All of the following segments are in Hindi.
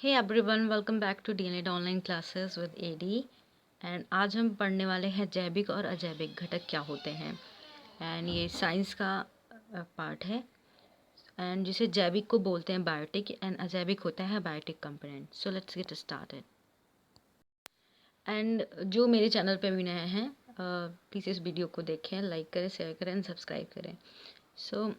Hey everyone, welcome back to डीएनएड online classes with AD. And आज हम पढ़ने वाले हैं जैविक और अजैविक घटक क्या होते हैं। एंड ये साइंस का पार्ट है। एंड जिसे जैविक को बोलते हैं बायोटिक एंड अजैविक होता है biotic component. So let's get started. And जो मेरे चैनल पे भी नए हैं, प्लीज़ इस वीडियो को देखें, लाइक करें, शेयर करें एंड सब्सक्राइब करें। सो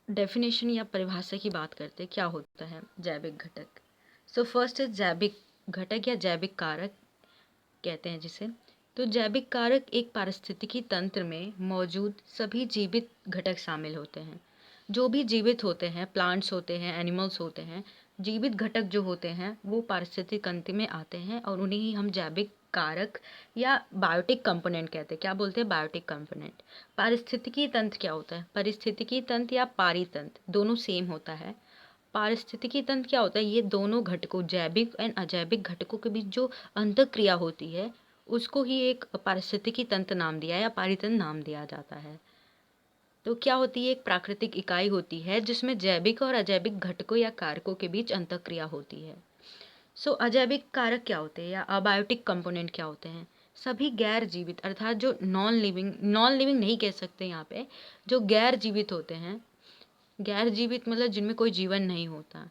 डेफिनेशन या परिभाषा की बात करते हैं, क्या होता है जैविक घटक। सो फर्स्ट है जैविक घटक या जैविक कारक कहते हैं जिसे। तो जैविक कारक एक पारिस्थितिकी तंत्र में मौजूद सभी जीवित घटक शामिल होते हैं। जो भी जीवित होते हैं, प्लांट्स होते हैं, एनिमल्स होते हैं, जीवित घटक जो होते हैं वो पारिस्थितिक तंत्र में आते हैं और उन्हें ही हम जैविक कारक या बायोटिक कंपोनेंट कहते हैं। क्या बोलते हैं? Biotic component. पारिस्थितिकी तंत्र क्या होता है? पारिस्थितिकी तंत्र या पारितंत्र दोनों सेम होता है। पारिस्थितिकी तंत्र क्या होता है? ये दोनों घटकों, जैविक एंड अजैविक घटकों के बीच जो अंतःक्रिया होती है उसको ही एक पारिस्थितिकी तंत्र नाम दिया है या पारितंत्र नाम दिया जाता है। तो क्या होती है? एक प्राकृतिक इकाई होती है जिसमें जैविक और अजैविक घटकों या कारकों के बीच अंतःक्रिया होती है। सो अजैविक कारक क्या होते हैं या अबायोटिक कंपोनेंट क्या होते हैं? सभी गैर जीवित अर्थात जो नॉन लिविंग नहीं कह सकते यहाँ पे, जो गैर जीवित होते हैं। गैर जीवित मतलब जिनमें कोई जीवन नहीं होता।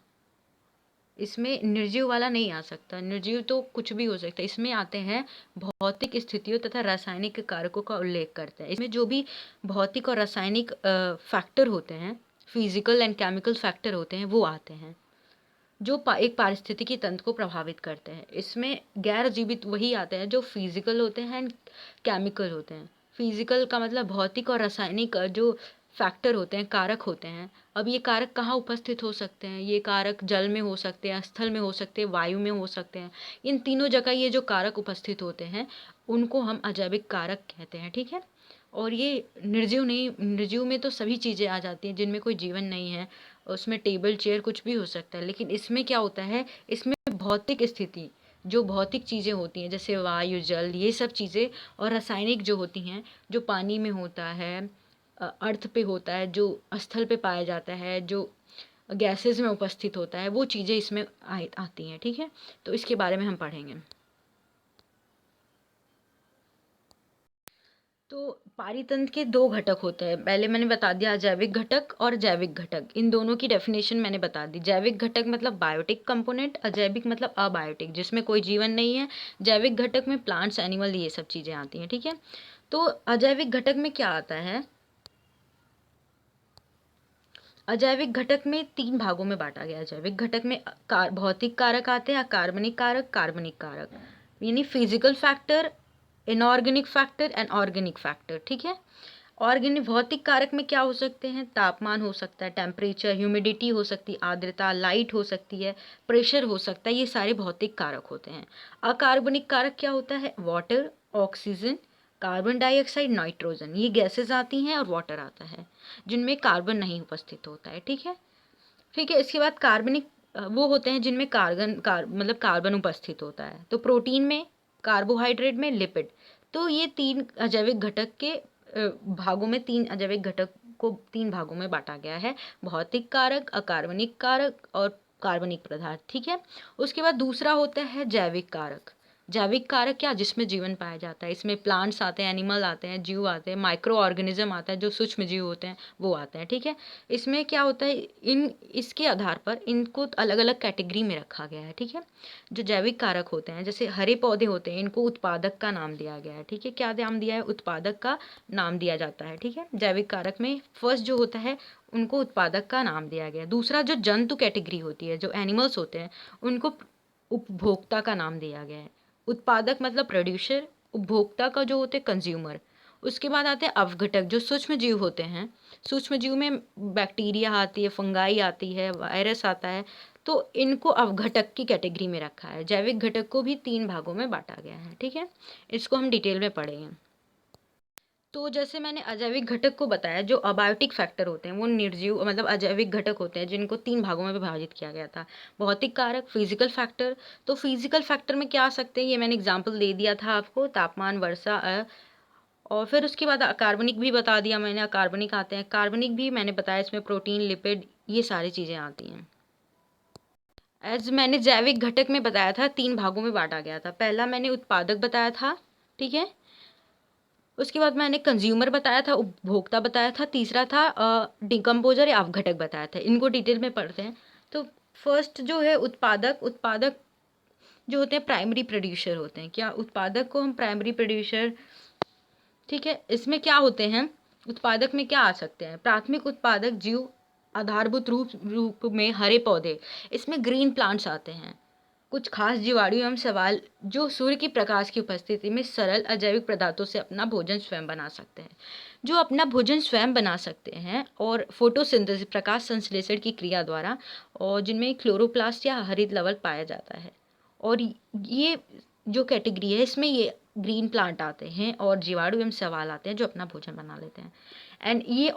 इसमें निर्जीव वाला नहीं आ सकता। निर्जीव तो कुछ भी हो सकता है। इसमें आते हैं भौतिक स्थितियों तथा रासायनिक कारकों का उल्लेख करते हैं। इसमें जो भी भौतिक और रासायनिक फैक्टर होते हैं, फिजिकल एंड केमिकल फैक्टर होते हैं, वो आते हैं जो एक पारिस्थितिकी तंत्र को प्रभावित करते हैं। इसमें गैर जीवित वही आते हैं जो फिजिकल होते हैं एंड केमिकल होते हैं। फिजिकल का मतलब भौतिक और रासायनिक जो फैक्टर होते हैं, कारक होते हैं। अब ये कारक कहाँ उपस्थित हो सकते हैं? ये कारक जल में हो सकते हैं, स्थल में हो सकते हैं, वायु में हो सकते हैं। इन तीनों जगह ये जो कारक उपस्थित होते हैं उनको हम अजैविक कारक कहते हैं। ठीक है। और ये निर्जीव नहीं, निर्जीव में तो सभी चीज़ें आ जाती हैं जिनमें कोई जीवन नहीं है। उसमें टेबल चेयर कुछ भी हो सकता है। लेकिन इसमें क्या होता है? इसमें भौतिक स्थिति, जो भौतिक चीज़ें होती हैं जैसे वायु, जल, ये सब चीज़ें, और रासायनिक जो होती हैं, जो पानी में होता है, अर्थ पे होता है, जो स्थल पे पाया जाता है, जो गैसेस में उपस्थित होता है, वो चीज़ें इसमें आती हैं। ठीक है। तो इसके बारे में हम पढ़ेंगे। तो पारितंत्र के दो घटक होते हैं। पहले मैंने बता दिया जैविक घटक और जैविक घटक। इन दोनों की डेफिनेशन मैंने बता दी। जैविक घटक मतलब बायोटिक कंपोनेंट, अजैविक मतलब अबायोटिक जिसमें कोई जीवन नहीं है। जैविक घटक में प्लांट्स, एनिमल, ये सब चीज़ें आती हैं। ठीक है। तो अजैविक घटक में क्या आता है? अजैविक घटक में तीन भागों में बांटा गया है। जैविक घटक में भौतिक कारक आते हैं, कार्बनिक कारक, कार्बनिक कारक, यानी physical factor, inorganic factor and organic factor. ठीक है। ऑर्गेनिक भौतिक कारक में क्या हो सकते हैं? तापमान हो सकता है, टेम्परेचर, ह्यूमिडिटी हो सकती है, आर्द्रता, लाइट हो सकती है, प्रेशर हो सकता है। ये सारे भौतिक कारक होते हैं। अकार्बनिक कारक क्या होता है? Water, oxygen, carbon dioxide, nitrogen, ये गैसेस आती हैं और वाटर आता है जिनमें कार्बन नहीं उपस्थित होता है। ठीक है। ठीक है। इसके बाद कार्बनिक वो होते हैं जिनमें मतलब कार्बन उपस्थित होता है। तो प्रोटीन में, कार्बोहाइड्रेट में, लिपिड। तो ये तीन अजैविक घटक के भागों में, तीन अजैविक घटक को तीन भागों में बांटा गया है। भौतिक कारक, अकार्बनिक कारक और कार्बनिक पदार्थ। ठीक है। उसके बाद दूसरा होता है जैविक कारक। जैविक कारक क्या? जिसमें जीवन पाया जाता है। इसमें प्लांट्स आते हैं, एनिमल आते हैं, जीव आते हैं, माइक्रो ऑर्गेनिज्म आता है, जो सूक्ष्म जीव होते हैं वो आते हैं। ठीक है। इसमें क्या होता है? इसके आधार पर इनको अलग अलग कैटेगरी में रखा गया है। ठीक है। जो जैविक कारक होते हैं, जैसे हरे पौधे होते हैं, इनको उत्पादक का नाम दिया गया है। ठीक है। क्या नाम दिया है? उत्पादक का नाम दिया जाता है। ठीक है। जैविक कारक में फर्स्ट जो होता है उनको उत्पादक का नाम दिया गया है। दूसरा जो जंतु कैटेगरी होती है, जो एनिमल्स होते हैं, उनको उपभोक्ता का नाम दिया गया है। उत्पादक मतलब प्रोड्यूसर, उपभोक्ता का जो होते हैं कंज्यूमर। उसके बाद आते हैं अवघटक, जो सूक्ष्म जीव होते हैं। सूक्ष्म जीव में बैक्टीरिया आती है, फंगाई आती है, वायरस आता है। तो इनको अवघटक की कैटेगरी में रखा है। जैविक घटक को भी तीन भागों में बांटा गया है। ठीक है। इसको हम डिटेल में पढ़ेंगे। तो जैसे मैंने अजैविक घटक को बताया, जो अबायोटिक फैक्टर होते हैं वो निर्जीव मतलब अजैविक घटक होते हैं जिनको तीन भागों में विभाजित किया गया था। भौतिक कारक, फिजिकल फैक्टर। तो फिजिकल फैक्टर में क्या आ सकते हैं? ये मैंने एग्जांपल दे दिया था आपको, तापमान, वर्षा, और फिर उसके बाद कार्बनिक भी बता दिया मैंने। कार्बनिक आते हैं। कार्बनिक भी मैंने बताया, इसमें प्रोटीन, लिपिड, ये सारी चीज़ें आती हैं। एज मैंने जैविक घटक में बताया था 3 भागों में बांटा गया था। पहला मैंने उत्पादक बताया था, ठीक है। उसके बाद मैंने कंज्यूमर बताया था, उपभोक्ता बताया था, तीसरा था डिकम्पोजर या अपघटक बताया था। इनको डिटेल में पढ़ते हैं। तो फर्स्ट जो है उत्पादक, उत्पादक जो होते हैं प्राइमरी प्रोड्यूसर होते हैं। क्या उत्पादक को हम प्राइमरी प्रोड्यूसर, ठीक है। इसमें क्या होते हैं, उत्पादक में क्या आ सकते हैं, प्राथमिक उत्पादक जीव, आधारभूत रूप में हरे पौधे, इसमें ग्रीन प्लांट्स आते हैं। कुछ खास जीवाणु एवं सवाल जो सूर्य की प्रकाश की उपस्थिति में सरल अजैविक पदार्थों से अपना भोजन स्वयं बना सकते हैं, जो अपना भोजन स्वयं बना सकते हैं और फोटोसिंथेसिस प्रकाश संश्लेषण की क्रिया द्वारा, और जिनमें क्लोरोप्लास्ट या हरित लवण पाया जाता है। और ये जो कैटेगरी है इसमें ये ग्रीन प्लांट आते हैं और जीवाणु एवं सवाल आते हैं जो अपना भोजन बना लेते हैं। एंड ये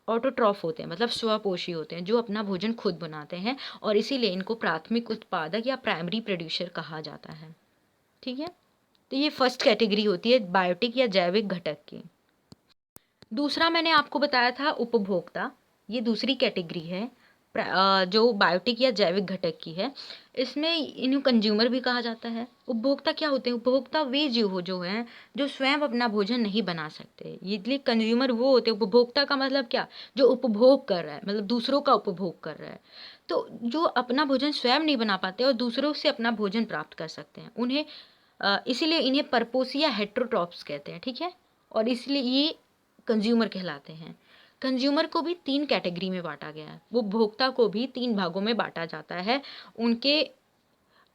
ऑटोट्रॉफ होते हैं, मतलब स्वपोषी होते हैं, जो अपना भोजन खुद बनाते हैं, और इसीलिए इनको प्राथमिक उत्पादक या प्राइमरी प्रोड्यूसर कहा जाता है, ठीक है। तो ये फर्स्ट कैटेगरी होती है बायोटिक या जैविक घटक की। दूसरा मैंने आपको बताया था उपभोक्ता, ये दूसरी कैटेगरी है जो बायोटिक या जैविक घटक की है। इसमें इन्हें कंज्यूमर भी कहा जाता है। उपभोक्ता क्या होते हैं, उपभोक्ता वे जीव हो जो हैं जो स्वयं अपना भोजन नहीं बना सकते। इसलिए कंज्यूमर वो होते हैं। उपभोक्ता का मतलब क्या, जो उपभोग कर रहा है, मतलब दूसरों का उपभोग कर रहा है। तो जो अपना भोजन स्वयं नहीं बना पाते और दूसरों से अपना भोजन प्राप्त कर सकते हैं, उन्हें इसीलिए इन्हें परपोसी या हेट्रोट्रॉप्स कहते हैं, ठीक है। और इसलिए ये कंज्यूमर कहलाते हैं। कंज्यूमर को भी 3 कैटेगरी में बांटा गया है। उपभोक्ता को भी 3 भागों में बांटा जाता है, उनके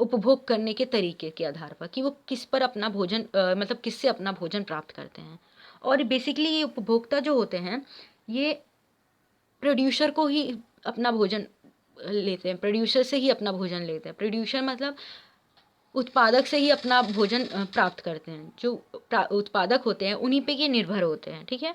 उपभोग करने के तरीके के आधार पर, कि वो किस पर अपना भोजन मतलब किससे अपना भोजन प्राप्त करते हैं। और बेसिकली ये उपभोक्ता जो होते हैं ये प्रोड्यूसर को ही अपना भोजन लेते हैं, प्रोड्यूसर से ही अपना भोजन लेते हैं। प्रोड्यूसर मतलब उत्पादक से ही अपना भोजन प्राप्त करते हैं। जो उत्पादक होते हैं उन्हीं पे ये निर्भर होते हैं, ठीक है।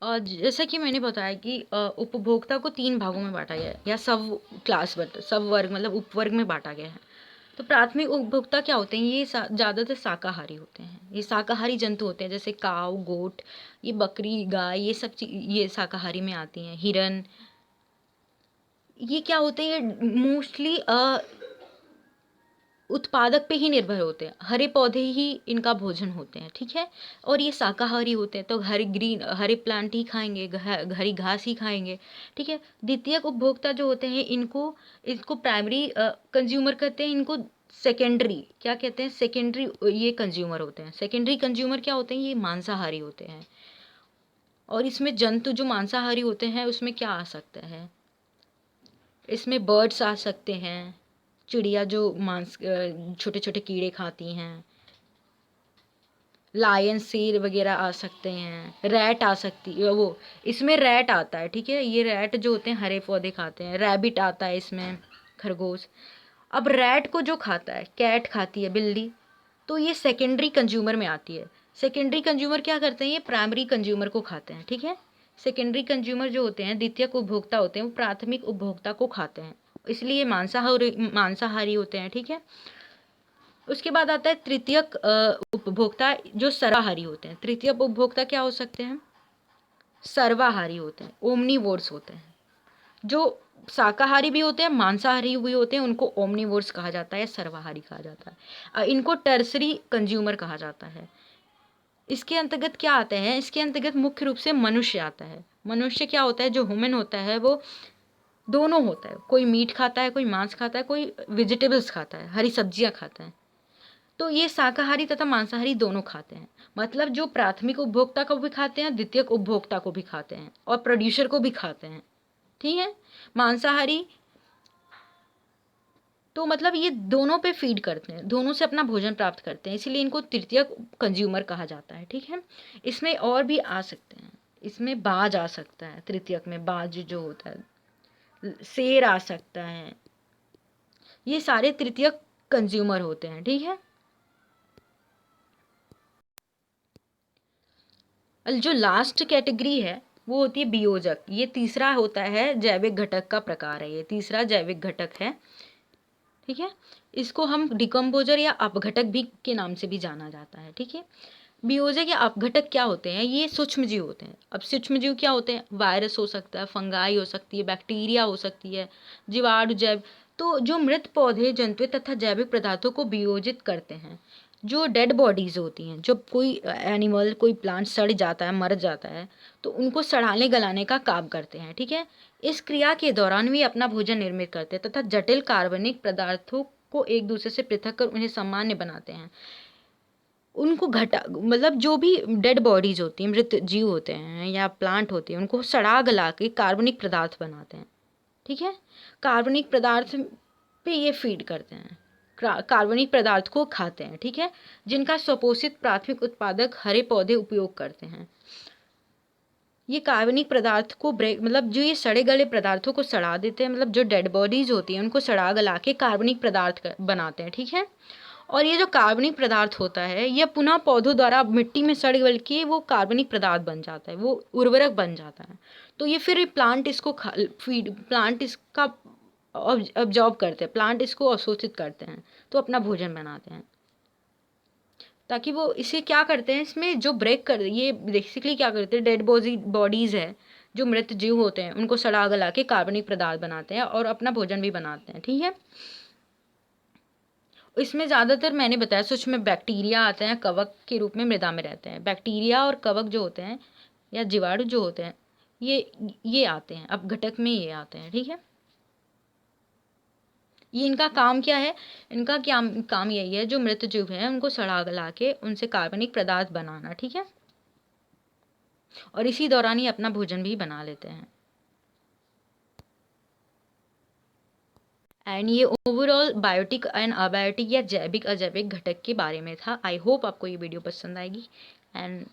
और जैसा कि मैंने बताया कि उपभोक्ता को 3 भागों में बांटा गया है, या सब वर्ग मतलब उपवर्ग में बांटा गया है। तो प्राथमिक उपभोक्ता क्या होते हैं, ये ज़्यादातर शाकाहारी होते हैं। ये शाकाहारी जंतु होते हैं, जैसे काऊ, गोट, ये बकरी, गाय, ये सब ये शाकाहारी में आती हैं। हिरन, ये क्या होते हैं, ये मोस्टली उत्पादक पे ही निर्भर होते हैं। हरे पौधे ही इनका भोजन होते हैं, ठीक है। और ये शाकाहारी होते हैं, तो हरे प्लांट ही खाएंगे, हरी घास ही खाएंगे, ठीक है। द्वितीयक उपभोक्ता जो होते हैं इनको इसको प्राइमरी कंज्यूमर कहते हैं। इनको सेकेंडरी क्या कहते हैं, सेकेंडरी ये कंज्यूमर होते हैं। सेकेंडरी कंज्यूमर क्या होते हैं, ये मांसाहारी होते हैं। और इसमें जंतु जो मांसाहारी होते हैं उसमें क्या आ सकता है, इसमें बर्ड्स आ सकते हैं, चिड़िया जो मांस छोटे छोटे कीड़े खाती हैं, लायन, शेर वगैरह आ सकते हैं, रैट आ सकती है, वो इसमें रैट आता है, ठीक है। ये रैट जो होते हैं हरे पौधे खाते हैं। रैबिट आता है इसमें, खरगोश। अब रैट को जो खाता है, कैट खाती है, बिल्ली, तो ये सेकेंडरी कंज्यूमर में आती है। सेकेंडरी कंज्यूमर क्या करते हैं, ये प्राइमरी कंज्यूमर को खाते हैं, ठीक है। सेकेंडरी कंज्यूमर जो होते हैं, द्वितीयक उपभोक्ता होते हैं, वो प्राथमिक उपभोक्ता को खाते हैं, इसलिए मांसाहारी होते हैं, ठीक है। उसके बाद आता है तृतीयक उपभोक्ता जो सर्वाहारी होते हैं। तृतीयक उपभोक्ता क्या हो सकते हैं, सर्वाहारी होते हैं, ओमनीवोर्स होते हैं। जो शाकाहारी भी होते हैं, मांसाहारी भी होते हैं, उनको ओमनीवोर्स कहा जाता है या सर्वाहारी कहा जाता है। इनको टर्सरी कंज्यूमर कहा जाता है। इसके अंतर्गत क्या आता है, इसके अंतर्गत मुख्य रूप से मनुष्य आता है। मनुष्य क्या होता है, जो ह्यूमन होता है वो दोनों होता है। कोई मीट खाता है, कोई मांस खाता है, कोई वेजिटेबल्स खाता है, हरी सब्जियां खाता है। तो ये शाकाहारी तथा मांसाहारी दोनों खाते हैं। मतलब जो प्राथमिक उपभोक्ता को भी खाते हैं, द्वितीयक उपभोक्ता को भी खाते हैं, और प्रोड्यूसर को भी खाते हैं, ठीक है। मांसाहारी तो मतलब ये दोनों पे फीड करते हैं, दोनों से अपना भोजन प्राप्त करते हैं, इसीलिए इनको तृतीयक कंज्यूमर कहा जाता है, ठीक है। इसमें और भी आ सकते हैं, इसमें बाज आ सकता है, तृतीयक में बाज जो होता है, शेर आ सकता है। ये सारे तृतीयक कंज्यूमर होते हैं, ठीक है। जो लास्ट कैटेगरी है वो होती है वियोजक। ये तीसरा होता है, जैविक घटक का प्रकार है, ये तीसरा जैविक घटक है, ठीक है। इसको हम डिकम्पोजर या अपघटक भी के नाम से भी जाना जाता है, ठीक है। वियोजक या अपघटक क्या होते हैं? ये सूक्ष्म जीव होते हैं। अब सूक्ष्म जीव क्या होते हैं? वायरस हो सकता है, फंगाई हो सकती है, बैक्टीरिया हो सकती है, जीवाणु, जैव। तो जो मृत पौधे, जंतु तथा जैविक पदार्थों को वियोजित करते हैं। जो डेड बॉडीज होती हैं, जब कोई एनिमल, कोई प्लांट सड़ जाता है, मर जाता है, तो उनको सड़ाने गलाने का काम करते हैं, ठीक है। इस क्रिया के दौरान भी अपना भोजन निर्मित करते हैं तथा जटिल कार्बनिक पदार्थों को एक दूसरे से पृथक कर उन्हें सामान्य बनाते हैं। उनको घटा मतलब जो भी डेड बॉडीज होती हैं, मृत जीव होते हैं या प्लांट होते हैं, उनको सड़ा गला के कार्बनिक पदार्थ बनाते हैं, ठीक है। कार्बनिक पदार्थ पे ये फीड करते हैं, कार्बनिक पदार्थ को खाते हैं, ठीक है। जिनका स्वपोषित प्राथमिक उत्पादक हरे पौधे उपयोग करते हैं। ये कार्बनिक पदार्थ को ब्रेक मतलब जो ये सड़े गले पदार्थों को सड़ा देते हैं, मतलब जो डेड बॉडीज होती हैं उनको सड़ा गला के कार्बनिक पदार्थ बनाते हैं, ठीक है। और ये जो कार्बनिक पदार्थ होता है, यह पुनः पौधों द्वारा मिट्टी में सड़ गल के वो कार्बनिक पदार्थ बन जाता है, वो उर्वरक बन जाता है। तो ये फिर प्लांट इसको फीड, प्लांट इसका ऑब्जॉर्ब करते हैं, प्लांट इसको अवशोषित करते हैं, तो अपना भोजन बनाते हैं। ताकि वो इसे क्या करते हैं, इसमें जो ब्रेक कर, ये बेसिकली क्या करते हैं, डेड बॉडीज़ है, जो मृत जीव होते हैं, उनको सड़ा गला के कार्बनिक पदार्थ बनाते हैं और अपना भोजन भी बनाते हैं, ठीक है। इसमें ज़्यादातर मैंने बताया सूक्ष्म बैक्टीरिया आते हैं, कवक के रूप में मृदा में रहते हैं। बैक्टीरिया और कवक जो होते हैं या जीवाणु जो होते हैं, ये आते हैं, अब घटक में ये आते हैं, ठीक है। ये इनका काम क्या है? इनका क्या काम यही है, जो मृत जीव हैं उनको सड़ा गला के उनसे कार्बनिक पदार्थ बनाना, ठीक है। और इसी दौरान ही अपना भोजन भी बना लेते हैं। एंड ये ओवरऑल बायोटिक एंड अबायोटिक या जैविक अजैविक घटक के बारे में था। आई होप आपको ये वीडियो पसंद आएगी, एंड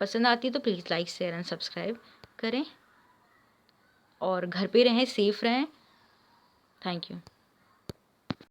पसंद आती है तो please like, share and subscribe करें, और घर पे रहें, सेफ रहें। Thank you.